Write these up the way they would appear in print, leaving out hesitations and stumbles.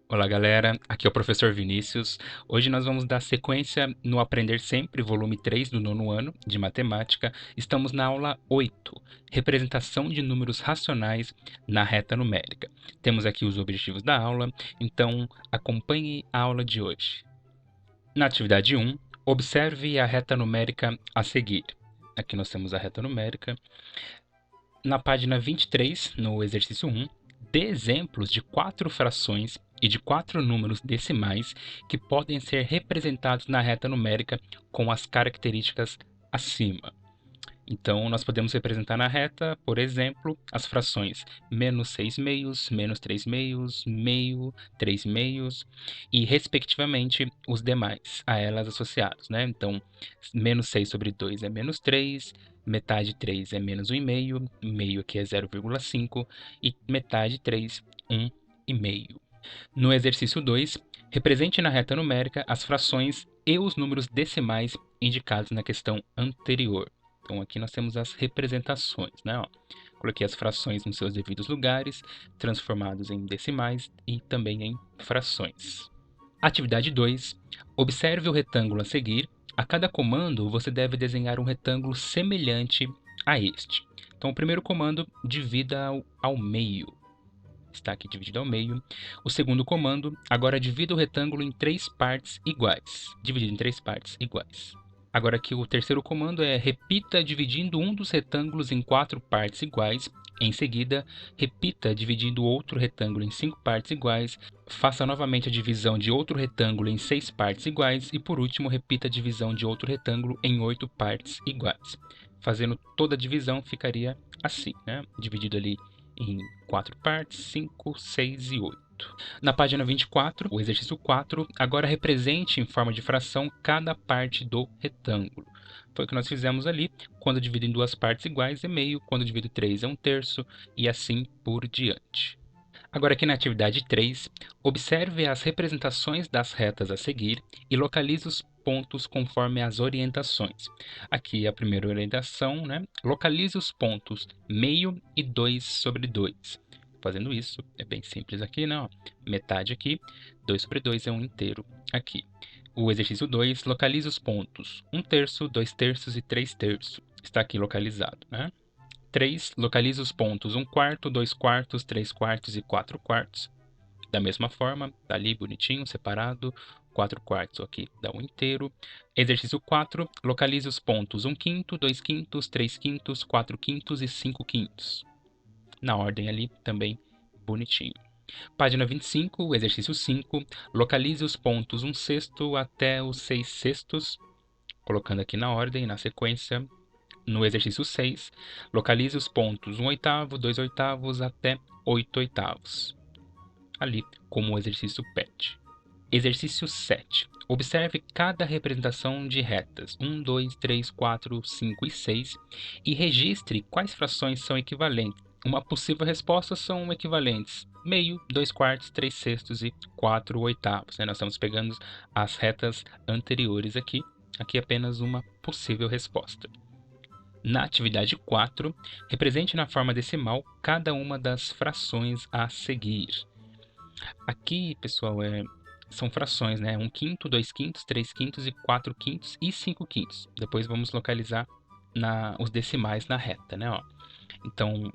Olá, galera. Aqui é o professor Vinícius. Hoje nós vamos dar sequência no Aprender Sempre, volume 3 do nono ano de matemática. Estamos na aula 8, representação de números racionais na reta numérica. Temos aqui os objetivos da aula, então acompanhe a aula de hoje. Na atividade 1, observe a reta numérica a seguir. Aqui nós temos a reta numérica. Na página 23, no exercício 1, dê exemplos de 4 frações e de 4 números decimais que podem ser representados na reta numérica com as características acima. Então, nós podemos representar na reta, por exemplo, as frações menos 6 meios, menos 3 meios, meio, 3 meios e, respectivamente, os demais a elas associados, né? Então, menos 6 sobre 2 é menos 3, metade de 3 é menos 1,5, meio aqui é 0,5 e metade de 3, 1,5. No exercício 2, represente na reta numérica as frações e os números decimais indicados na questão anterior. Então aqui nós temos as representações, né? Ó, coloquei as frações nos seus devidos lugares, transformados em decimais e também em frações. Atividade 2. Observe o retângulo a seguir. A cada comando, você deve desenhar um retângulo semelhante a este. Então, o primeiro comando, divida ao meio. Está aqui dividido ao meio. O segundo comando, agora divida o retângulo em 3 partes iguais. Dividido em 3 partes iguais. Agora aqui o terceiro comando é repita dividindo um dos retângulos em 4 partes iguais. Em seguida, repita dividindo outro retângulo em 5 partes iguais. Faça novamente a divisão de outro retângulo em 6 partes iguais. E por último, repita a divisão de outro retângulo em 8 partes iguais. Fazendo toda a divisão, ficaria assim, né? Dividido ali em 4 partes, 5, 6 e 8. Na página 24, o exercício 4, agora represente em forma de fração cada parte do retângulo. Foi o que nós fizemos ali. Quando divido em duas partes iguais é meio, quando divido 3 é um terço e assim por diante. Agora aqui na atividade 3, observe as representações das retas a seguir e localize os pontos conforme as orientações. Aqui a primeira orientação, né? Localize os pontos meio e 2 sobre 2. Fazendo isso, é bem simples aqui, né? Metade aqui, 2 sobre 2 é um inteiro aqui. O exercício 2, localize os pontos 1 terço, 2 terços e 3 terços. Está aqui localizado, né? 3. Localize os pontos 1 quarto, 2 quartos, 3 quartos e 4 quartos. Da mesma forma, tá ali bonitinho, separado. 4 quartos aqui dá um inteiro. Exercício 4. Localize os pontos 1 quinto, 2 quintos, 3 quintos, 4 quintos e 5 quintos. Na ordem ali também bonitinho. Página 25, exercício 5. Localize os pontos 1 sexto até os 6 sextos. Colocando aqui na ordem, na sequência. No exercício 6, localize os pontos 1 oitavo, 2 oitavos até 8 oitavos. Ali, como o exercício pede. Exercício 7. Observe cada representação de retas 1, 2, 3, 4, 5 e 6 e registre quais frações são equivalentes. Uma possível resposta são equivalentes meio, 2 quartos, 3 sextos e 4 oitavos. Nós estamos pegando as retas anteriores aqui. Aqui é apenas uma possível resposta. Na atividade 4, represente na forma decimal cada uma das frações a seguir. Aqui, pessoal, são frações, né? 1 quinto, 2 quintos, 3 quintos e 4 quintos e 5 quintos. Depois vamos localizar os decimais na reta, né? Ó. Então,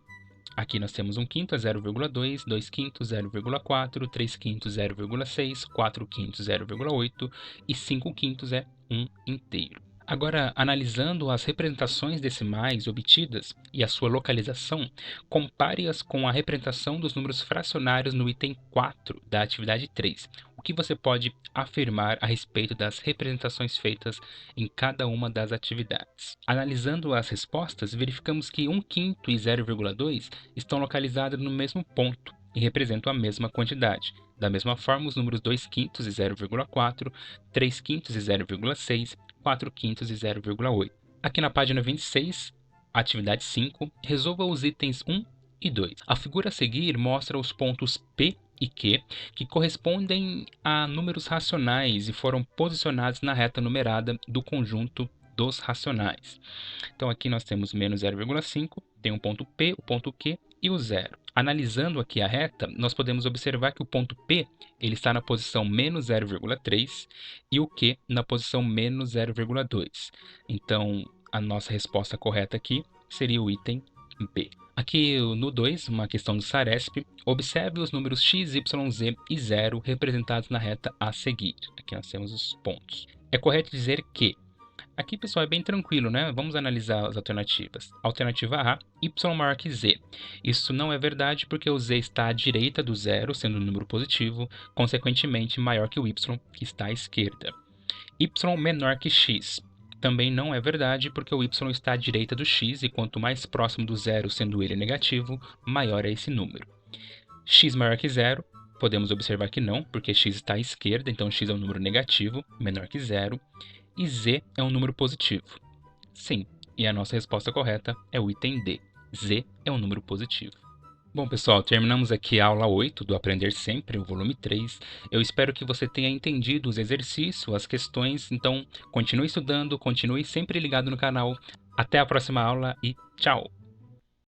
aqui nós temos 1 quinto é 0,2, 2 quintos 0,4, 3 quintos 0,6, 4 quintos 0,8 e 5 quintos é 1 inteiro. Agora, analisando as representações decimais obtidas e a sua localização, compare-as com a representação dos números fracionários no item 4 da atividade 3. O que você pode afirmar a respeito das representações feitas em cada uma das atividades? Analisando as respostas, verificamos que 1 quinto e 0,2 estão localizados no mesmo ponto e representam a mesma quantidade. Da mesma forma, os números 2 quintos e 0,4, 3 quintos e 0,6, 4 quintos e 0,8. Aqui na página 26, atividade 5, resolva os itens 1 e 2. A figura a seguir mostra os pontos P e Q que correspondem a números racionais e foram posicionados na reta numerada do conjunto dos racionais. Então aqui nós temos menos 0,5, tem um ponto P, o ponto Q e o zero. Analisando aqui a reta, nós podemos observar que o ponto P ele está na posição menos 0,3 e o Q na posição menos 0,2. Então, a nossa resposta correta aqui seria o item B. Aqui no 2, uma questão do SARESP, observe os números x, y, z e 0 representados na reta a seguir. Aqui nós temos os pontos. É correto dizer que aqui, pessoal, é bem tranquilo, né? Vamos analisar as alternativas. Alternativa A, y maior que z. Isso não é verdade porque o z está à direita do zero, sendo um número positivo, consequentemente maior que o y, que está à esquerda. Y menor que x. Também não é verdade porque o y está à direita do x e quanto mais próximo do zero, sendo ele negativo, maior é esse número. X maior que zero. Podemos observar que não, porque x está à esquerda, então x é um número negativo, menor que zero. E z é um número positivo. Sim, e a nossa resposta correta é o item D. Z é um número positivo. Bom, pessoal, terminamos aqui a aula 8 do Aprender Sempre, o volume 3. Eu espero que você tenha entendido os exercícios, as questões. Então, continue estudando, continue sempre ligado no canal. Até a próxima aula e tchau!